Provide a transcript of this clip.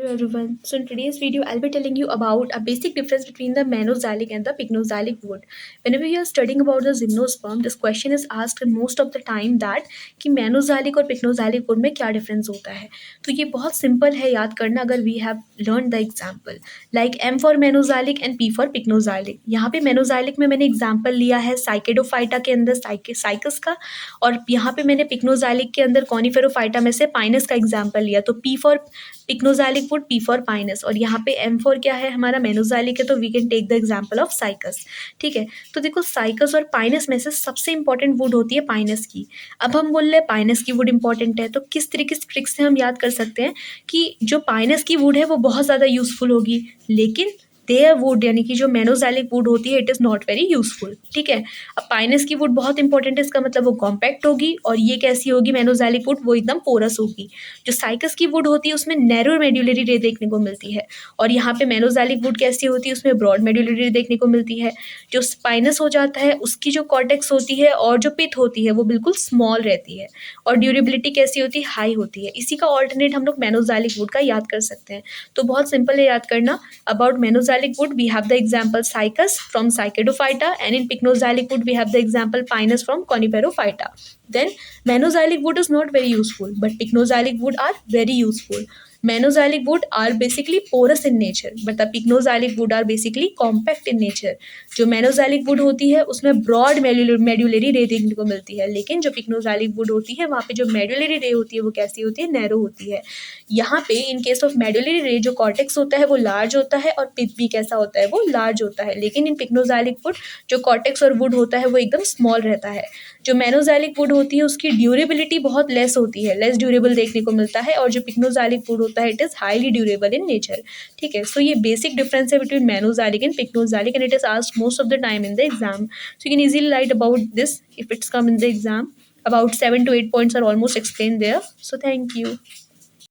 Hello everyone. So in today's video, I'll be telling you about a basic difference between the Menoxalic and the Pycnoxalic wood. Whenever you are studying about the gymnosperm, this question is asked most of the time that कि Menoxalic और Pycnoxalic wood में क्या difference होता है. तो ये बहुत simple है याद करना अगर we have learned the example. Like M for Menoxalic and P for Pycnoxalic. यहाँ पे Menoxalic में मैंने example लिया है Psychedophyta के अंदर Cycas का और यहाँ पे मैंने Pycnoxalic के अंदर Coniferophyta में से Pinus का example लिया. तो P for pycnoxylic wood, P for pinus और यहाँ पे एम फॉर क्या है हमारा मेनोज़ैलिक है तो we can take the example of Cycas. ठीक है, तो देखो साइकस और पाइनस में से सबसे इंपॉर्टेंट वुड होती है पाइनस की. अब हम बोल रहे हैं पाइनस की वुड इंपॉर्टेंट है तो किस तरीके से ट्रिक से हम याद कर सकते हैं कि जो पाइनस की वुड है वो बहुत ज़्यादा यूजफुल होगी, लेकिन देयर वुड यानी कि जो मेनोज़ैलिक वुड होती है it is not very useful. ठीक है, अब पाइनस की वुड बहुत इंपॉर्टेंट है, इसका मतलब वो कॉम्पैक्ट होगी और ये कैसी होगी मेनोज़ैलिक वुड, वो एकदम पोरस होगी. जो साइकस की वुड होती है उसमें नैरो मेड्यूलरी रे देखने को मिलती है और यहाँ पे मेनोज़ैलिक वुड कैसी होती है उसमें ब्रॉड मेड्यूलरी रे देखने को मिलती है. जो स्पाइनस हो जाता है उसकी जो कॉर्टेक्स होती है और जो पिथ होती है वो बिल्कुल स्मॉल रहती है और ड्यूरेबिलिटी कैसी होती है, हाई होती है. इसी का ऑल्टरनेट हम लोग मेनोज़ैलिक वुड का याद कर सकते हैं. तो बहुत सिंपल है याद करना. About manoxylic wood we have the example Cycas from Psychedophyta and in Pycnoxalic wood we have the example Pinus from Coniferophyta. Then Menoxalic wood is not very useful but Pycnoxalic wood are very useful. Menoxalic wood are basically porous in nature but the Pycnoxalic wood are basically compact in nature. जो Menoxalic wood होती है उसमें broad medullary ray देखने को मिलती है, लेकिन जो Pycnoxalic wood होती है वहाँ पे जो medullary ray होती है वो कैसी होती है, नैरो होती है. यहाँ पे इन केस ऑफ मेडुलरी रे जो कॉर्टेक्स होता है वो लार्ज होता है और पिथ भी कैसा होता है, वो लार्ज होता है, लेकिन इन पिक्नोज़ैलिक वुड जो कॉर्टेक्स और वुड होता है वो एकदम स्मॉल रहता है. जो मेनोज़ैलिक वुड होती है उसकी ड्यूरेबिलिटी बहुत लेस होती है, लेस ड्यूरेबल देखने को मिलता है और जो पिक्नोज़ैलिक वुड होता है it is highly durable in nature. ठीक है, सो ये बेसिक डिफरेंस है between manoxylic and pycnoxylic and it is asked most of the time in the exam. So you can easily write about this if it's come in the exam. About 7 to 8 points are almost explained there. So thank you.